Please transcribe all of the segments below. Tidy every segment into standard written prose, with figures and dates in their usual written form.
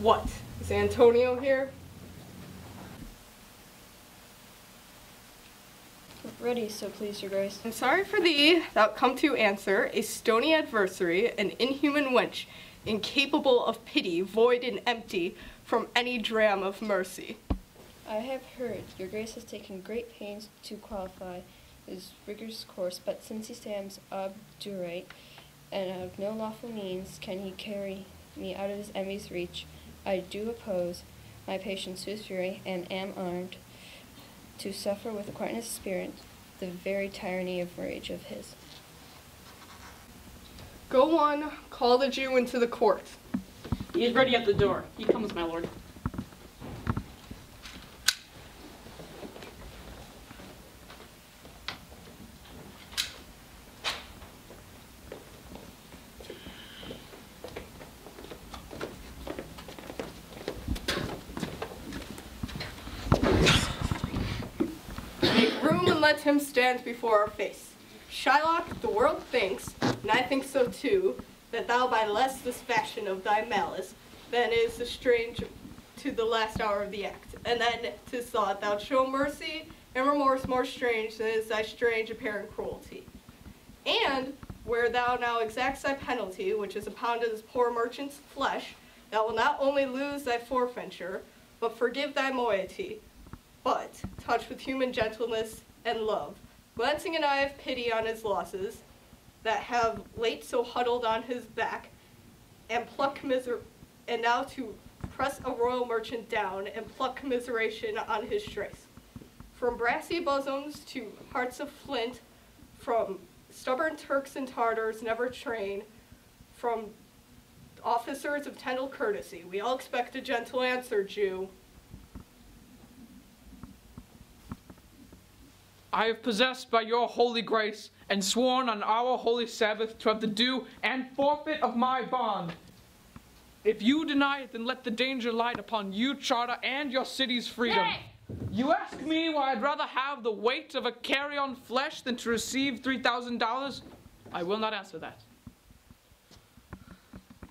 What? Is Antonio here? Ready, so please your grace. I'm sorry for thee, thou come to answer, a stony adversary, an inhuman wench, incapable of pity, void and empty, from any dram of mercy. I have heard your grace has taken great pains to qualify his rigorous course, but since he stands obdurate, and of no lawful means can he carry me out of his enemy's reach, I do oppose my patience to his fury, and am armed to suffer with a quietness of spirit the very tyranny of rage of his. Go on, call the Jew into the court. He is ready at the door. He comes, my lord. Make room and let him stand before our face. Shylock, the world thinks, and I think so too, that thou by less this fashion of thy malice, than is the strange to the last hour of the act. And then 'tis thought thou'lt show mercy and remorse more strange than is thy strange apparent cruelty. And where thou now exacts thy penalty, which is a pound of this poor merchant's flesh, thou wilt not only lose thy forfeiture, but forgive thy moiety, but, touched with human gentleness and love, glancing an eye of pity on his losses, that have late so huddled on his back, and and now to press a royal merchant down, and pluck commiseration on his straits. From brassy bosoms to hearts of flint, from stubborn Turks and Tartars never train, from officers of tender courtesy, we all expect a gentle answer, Jew. I have possessed by your holy grace and sworn on our holy Sabbath to have the due and forfeit of my bond. If you deny it, then let the danger light upon you, charter, and your city's freedom. Hey! You ask me why I'd rather have the weight of a carrion flesh than to receive $3,000? I will not answer that.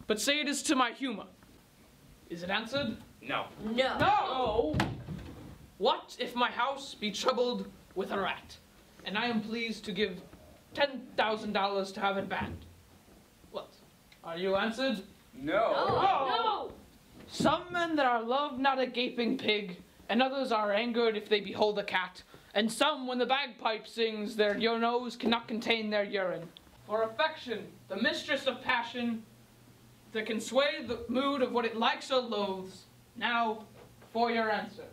But say it is to my humor. Is it answered? No. No. No! What if my house be troubled with a rat, and I am pleased to give $10,000 to have it banned? What? Are you answered? No. No! Some men that are loved not a gaping pig, and others are angered if they behold a cat, and some when the bagpipe sings their nose cannot contain their urine. For affection, the mistress of passion, that can sway the mood of what it likes or loathes. Now, for your answer.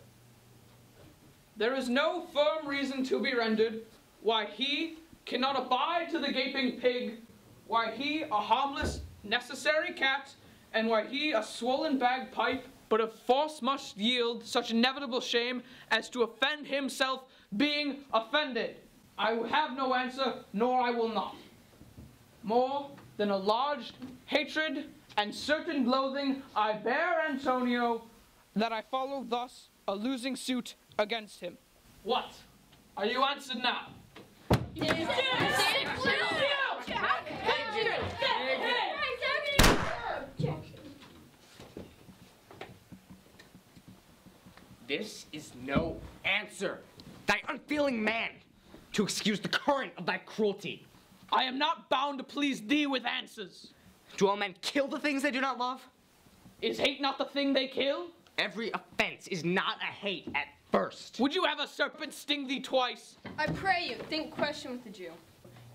There is no firm reason to be rendered why he cannot abide to the gaping pig, why he a harmless, necessary cat, and why he a swollen bagpipe, but of force must yield such inevitable shame as to offend himself being offended. I have no answer, nor I will not. More than a large hatred and certain loathing I bear Antonio, that I follow thus a losing suit against him. What? Are you answered now? This is no answer, thy unfeeling man, to excuse the current of thy cruelty. I am not bound to please thee with answers. Do all men kill the things they do not love? Is hate not the thing they kill? Every offense is not a hate at first. Would you have a serpent sting thee twice? I pray you, think question with the Jew.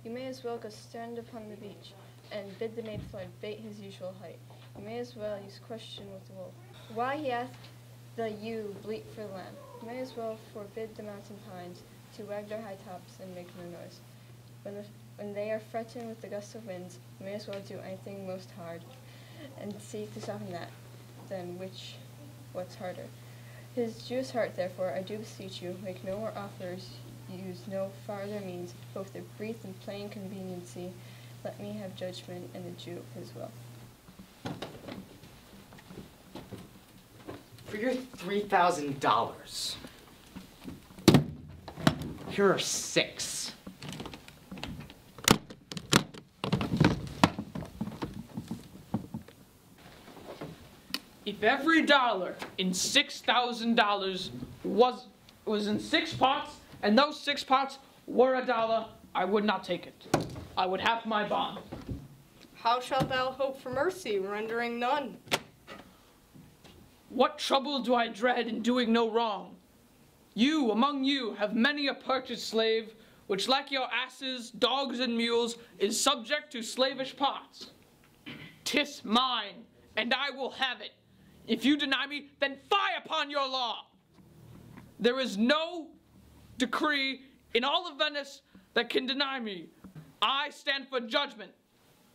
You may as well go stand upon the beach, and bid the mayfly bait his usual height. You may as well use question with the wolf. Why he hath the ewe bleat for lamb. You may as well forbid the mountain pines to wag their high tops and make no noise. When they are fretting with the gusts of winds, you may as well do anything most hard, and seek to soften that, than what's harder. His Jewish heart, therefore, I do beseech you, make no more offers, use no farther means, both the brief and plain conveniency. Let me have judgment, and the Jew his will. For your $3,000, here are 6. If every dollar in $6,000 was in 6 pots, and those 6 pots were $1, I would not take it. I would have my bond. How shalt thou hope for mercy, rendering none? What trouble do I dread in doing no wrong? You, among you, have many a purchased slave, which like your asses, dogs, and mules, is subject to slavish pots. 'Tis mine, and I will have it. If you deny me, then fie upon your law. There is no decree in all of Venice that can deny me. I stand for judgment.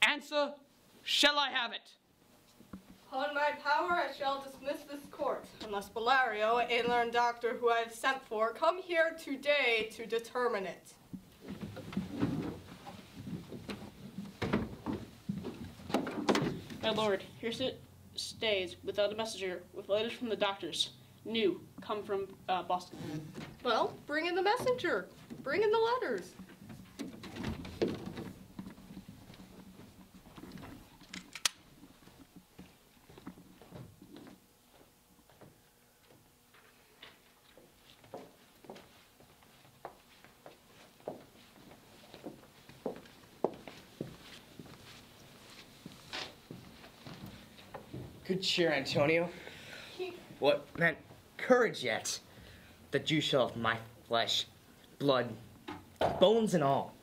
Answer, shall I have it? Upon my power, I shall dismiss this court, unless Bellario, a learned doctor who I have sent for, come here today to determine it. My lord, here stays, without a messenger, with letters from the doctors. New, come from Boston. Well, bring in the messenger. Bring in the letters. Good cheer, Antonio. What meant courage yet? That you shall have my flesh, blood, bones and all,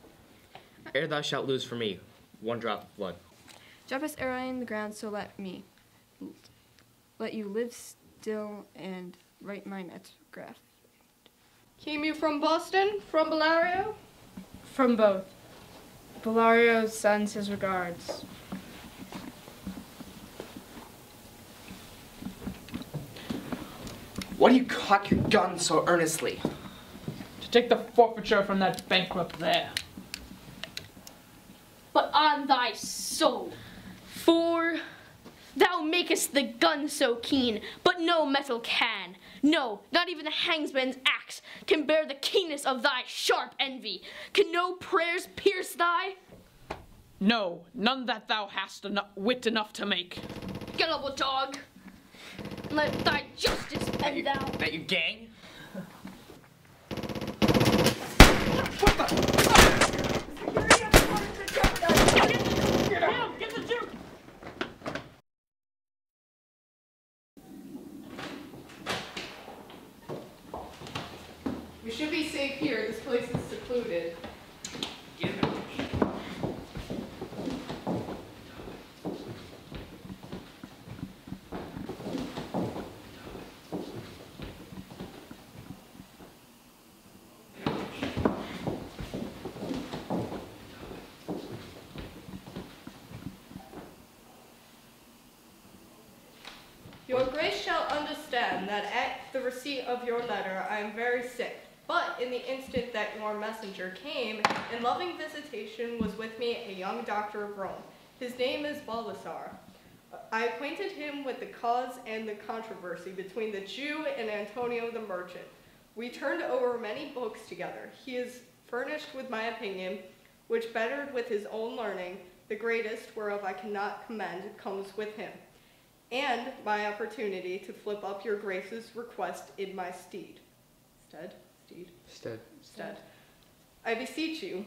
ere thou shalt lose for me 1 drop of blood. Drop us ere I in the ground, so let you live still and write my metograph. Came you from Boston? From Bellario? From both. Bellario sends his regards. What do you cock your gun so earnestly? To take the forfeiture from that bankrupt there. But on thy soul, for thou makest the gun so keen, but no metal can. No, not even the hangsman's axe can bear the keenness of thy sharp envy. Can no prayers pierce thy? No, none that thou hast wit enough to make. Gullible dog, and let thy justice end thou. That you gang? Get the Duke! We should be safe here. This place is secluded. Your Grace shall understand that at the receipt of your letter I am very sick, but in the instant that your messenger came, in loving visitation was with me a young doctor of Rome. His name is Baldassar. I acquainted him with the cause and the controversy between the Jew and Antonio the merchant. We turned over many books together. He is furnished with my opinion, which bettered with his own learning, the greatest whereof I cannot commend comes with him, and my opportunity to flip up your Grace's request in my stead. I beseech you,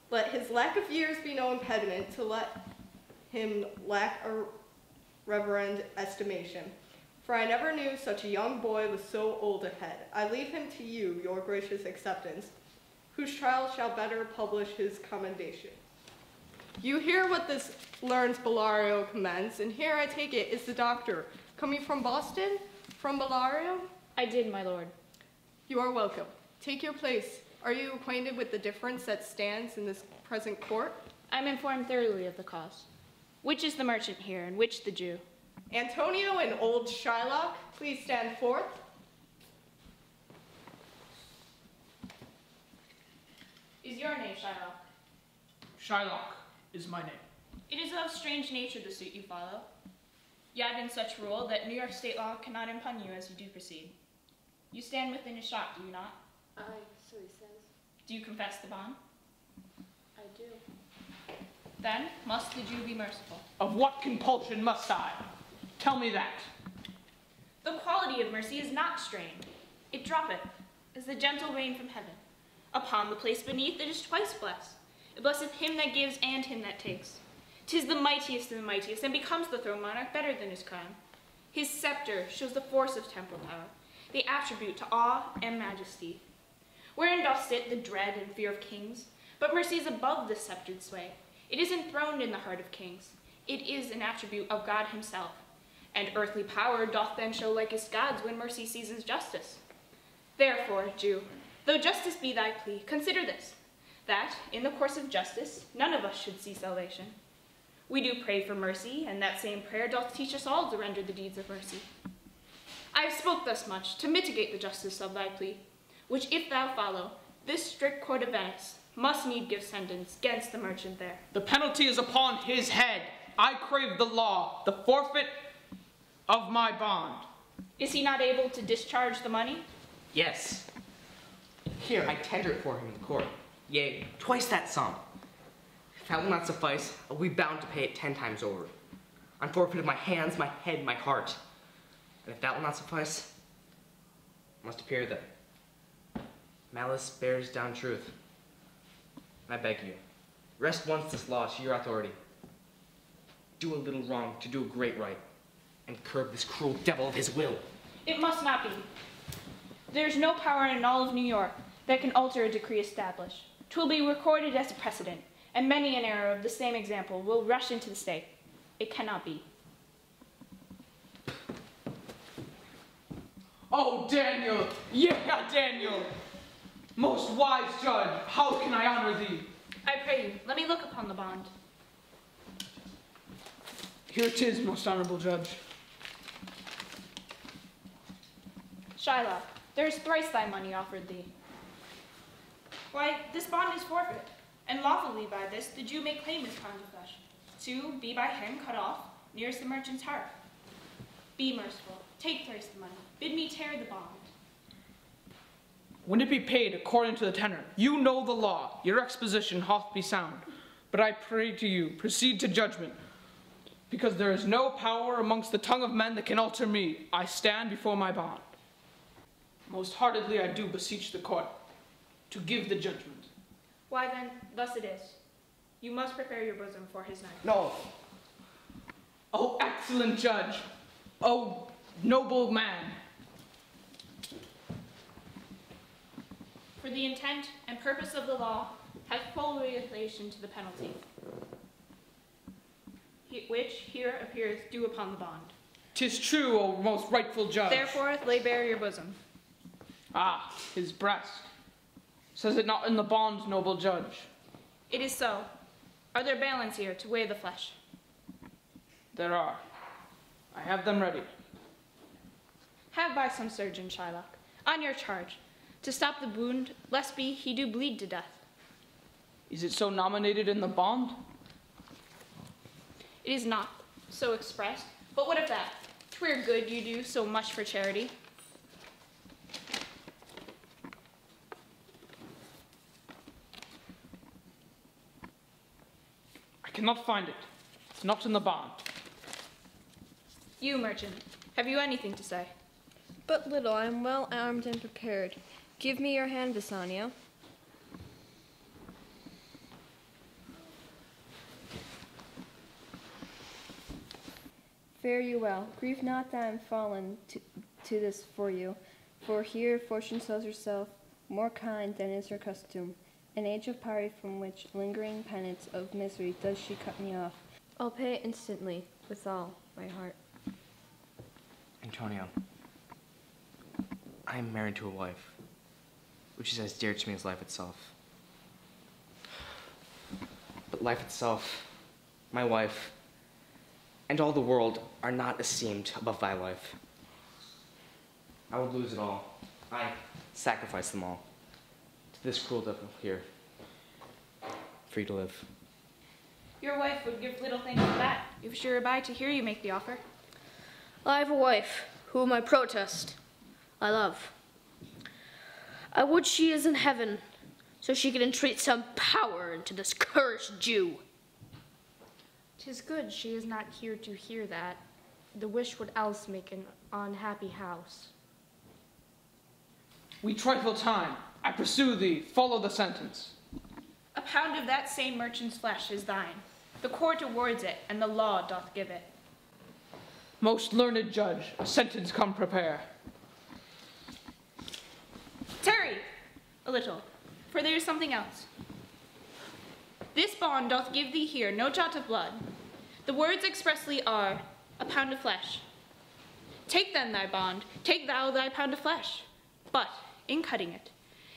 let his lack of years be no impediment to let him lack a reverend estimation. For I never knew such a young boy with so old a head. I leave him to you, your gracious acceptance, whose trial shall better publish his commendation. You hear what this learned Bellario commends, and here I take it is the doctor. Coming from Boston? From Bellario? I did, my lord. You are welcome. Take your place. Are you acquainted with the difference that stands in this present court? I'm informed thoroughly of the cause. Which is the merchant here, and which the Jew? Antonio and old Shylock, please stand forth. Is your name Shylock? Shylock is my name. It is of strange nature the suit you follow. Yet in such rule that New York state law cannot impugn you as you do proceed. You stand within his shop, do you not? Aye, so he says. Do you confess the bond? I do. Then must the Jew be merciful. Of what compulsion must I? Tell me that. The quality of mercy is not strained. It droppeth, as the gentle rain from heaven. Upon the place beneath it is twice blessed. It blesseth him that gives and him that takes. 'Tis the mightiest of the mightiest, and becomes the throne monarch better than his crown. His scepter shows the force of temporal power, the attribute to awe and majesty. Wherein doth sit the dread and fear of kings? But mercy is above this sceptred sway. It is enthroned in the heart of kings. It is an attribute of God himself. And earthly power doth then show likest God's when mercy seizes justice. Therefore, Jew, though justice be thy plea, consider this, that, in the course of justice, none of us should see salvation. We do pray for mercy, and that same prayer doth teach us all to render the deeds of mercy. I have spoke thus much to mitigate the justice of thy plea, which if thou follow, this strict court of Venice must need give sentence against the merchant there. The penalty is upon his head. I crave the law, the forfeit of my bond. Is he not able to discharge the money? Yes. Here, I tender it for him in court. Yea, twice that sum. If that will not suffice, I will be bound to pay it 10 times over. On forfeit of my hands, my head, my heart. And if that will not suffice, I must appear that malice bears down truth. I beg you, rest once this law to your authority. Do a little wrong to do a great right, and curb this cruel devil of his will. It must not be. There is no power in all of New York that can alter a decree established. 'Twill be recorded as a precedent, and many an error of the same example will rush into the state. It cannot be. Oh, Daniel, yeah, Daniel, most wise judge, how can I honor thee? I pray you, let me look upon the bond. Here it is, most honorable judge. Shylock, there is thrice thy money offered thee. Why, this bond is forfeit, and lawfully by this the Jew may claim his pound of flesh, to be by him cut off nearest the merchant's heart. Be merciful, take thrice the money, bid me tear the bond. When it be paid according to the tenor, you know the law, your exposition hath be sound. But I pray to you, proceed to judgment, because there is no power amongst the tongue of men that can alter me. I stand before my bond. Most heartedly I do beseech the court to give the judgment. Why then, thus it is. You must prepare your bosom for his knife. No. Oh, excellent judge. Oh, noble man. For the intent and purpose of the law have full relation to the penalty, which here appears due upon the bond. 'Tis true, O most rightful judge. Therefore lay bare your bosom. Ah, his breast. Says it not in the bond, noble judge? It is so. Are there balance here to weigh the flesh? There are. I have them ready. Have by some surgeon, Shylock, on your charge, to stop the wound, lest be he do bleed to death. Is it so nominated in the bond? It is not so expressed, but what of that? 'Twere good you do so much for charity. I cannot find it. It's not in the bond. You, merchant, have you anything to say? But little, I am well armed and prepared. Give me your hand, Bassanio. Fare you well. Grieve not that I am fallen to this for you, for here fortune shows herself more kind than is her custom. An age of poverty from which lingering penance of misery does she cut me off. I'll pay it instantly, with all my heart. Antonio, I am married to a wife, which is as dear to me as life itself. But life itself, my wife, and all the world are not esteemed above thy life. I would lose it all. I sacrifice them all to this cruel devil here, for you to live. Your wife would give little thanks for that, if she were by to hear you make the offer. I have a wife, whom I protest I love. I would she is in heaven, so she could entreat some power into this cursed Jew. 'Tis good she is not here to hear that. the wish would else make an unhappy house. We trifle time. I pursue thee. Follow the sentence. A pound of that same merchant's flesh is thine. The court awards it, and the law doth give it. Most learned judge, a sentence come prepare. Tarry a little, for there is something else. This bond doth give thee here no jot of blood. The words expressly are, a pound of flesh. Take then thy bond, take thou thy pound of flesh. But, in cutting it,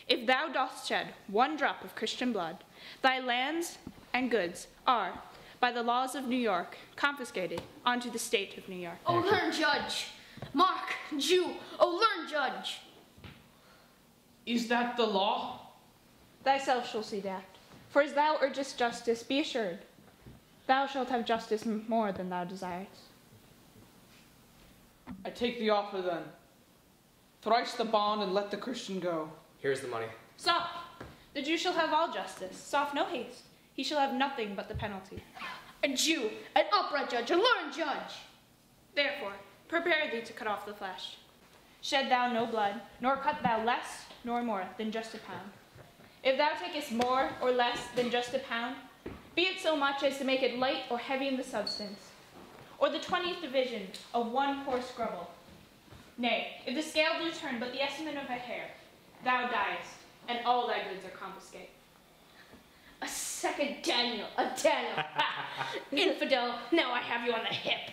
if thou dost shed one drop of Christian blood, thy lands and goods are, by the laws of New York, confiscated unto the state of New York. O learned judge! Mark, Jew, O learned judge! Is that the law? Thyself shall see that. For as thou urgest justice, be assured, thou shalt have justice more than thou desirest. I take the offer then. Thrice the bond and let the Christian go. Here's the money. Stop! The Jew shall have all justice. Soft, no haste. He shall have nothing but the penalty. A Jew, an upright judge, a learned judge! Therefore, prepare thee to cut off the flesh. Shed thou no blood, nor cut thou less nor more than just a pound. If thou takest more or less than just a pound, be it so much as to make it light or heavy in the substance, or the 20th division of one poor scrubble. Nay, if the scale do turn but the estimate of a hair, thou diest, and all thy goods are confiscated. A second Daniel, a Daniel! Ha! Infidel, now I have you on the hip!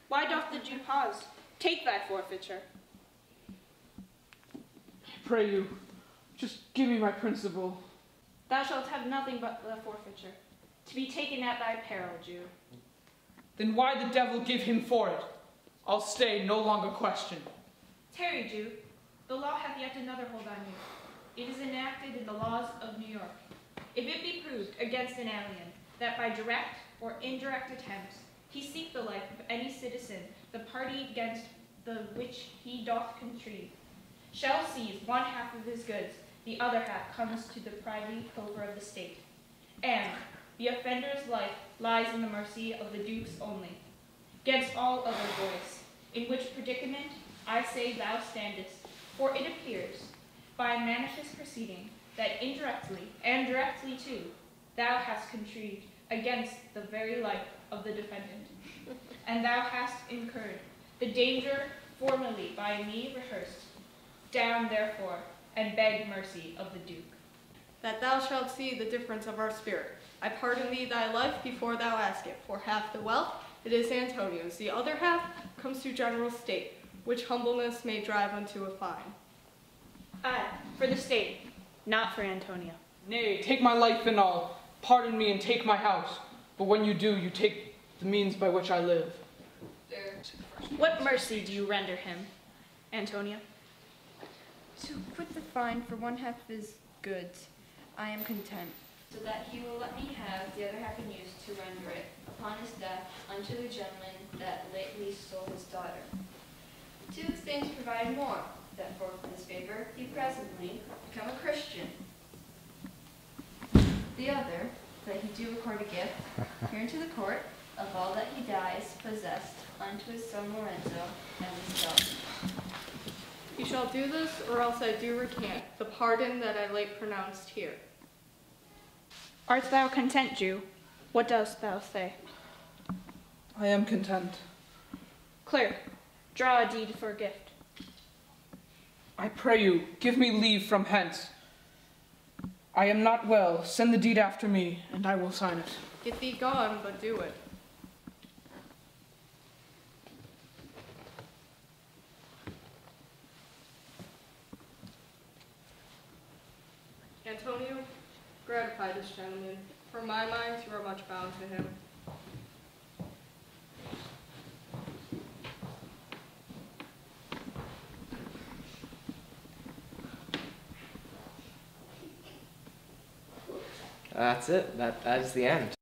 Why doth the Jew pause? Take thy forfeiture. I pray you, just give me my principal. Thou shalt have nothing but the forfeiture, to be taken at thy peril, Jew. Then why the devil give him for it? I'll stay, no longer question. Tarry, Jew. The law hath yet another hold on you. It is enacted in the laws of New York. If it be proved against an alien that by direct or indirect attempts he seek the life of any citizen, the party against the which he doth contrive, shall seize one half of his goods, the other half comes to the privy pilfer of the state. And the offender's life lies in the mercy of the dukes only. Gainst all other voice, in which predicament I say thou standest, for it appears, by a manifest proceeding, that indirectly, and directly too, thou hast contrived against the very life of the defendant, and thou hast incurred the danger formerly by me rehearsed. Down, therefore, and beg mercy of the Duke. That thou shalt see the difference of our spirit. I pardon thee thy life before thou ask it, for half the wealth it is Antonio's, the other half comes to general state, which humbleness may drive unto a fine. Aye, for the state, not for Antonio. Nay, take my life and all. Pardon me and take my house. But when you do, you take the means by which I live. What mercy do you render him, Antonio? To quit the fine for one half of his goods, I am content. So that he will let me have the other half in use to render it, upon his death, unto the gentleman that lately stole his daughter. Two things provide more, that for this favor he presently become a Christian. The other, that he do record a gift, here into the court, of all that he dies possessed, unto his son Lorenzo, and himself. You shall do this, or else I do recant the pardon that I late pronounced here. Art thou content, Jew? What dost thou say? I am content. Clerk, draw a deed for a gift. I pray you, give me leave from hence. I am not well. Send the deed after me, and I will sign it. Get thee gone, but do it. Antonio, gratify this gentleman. For my mind, you are much bound to him. That's it. That is the end.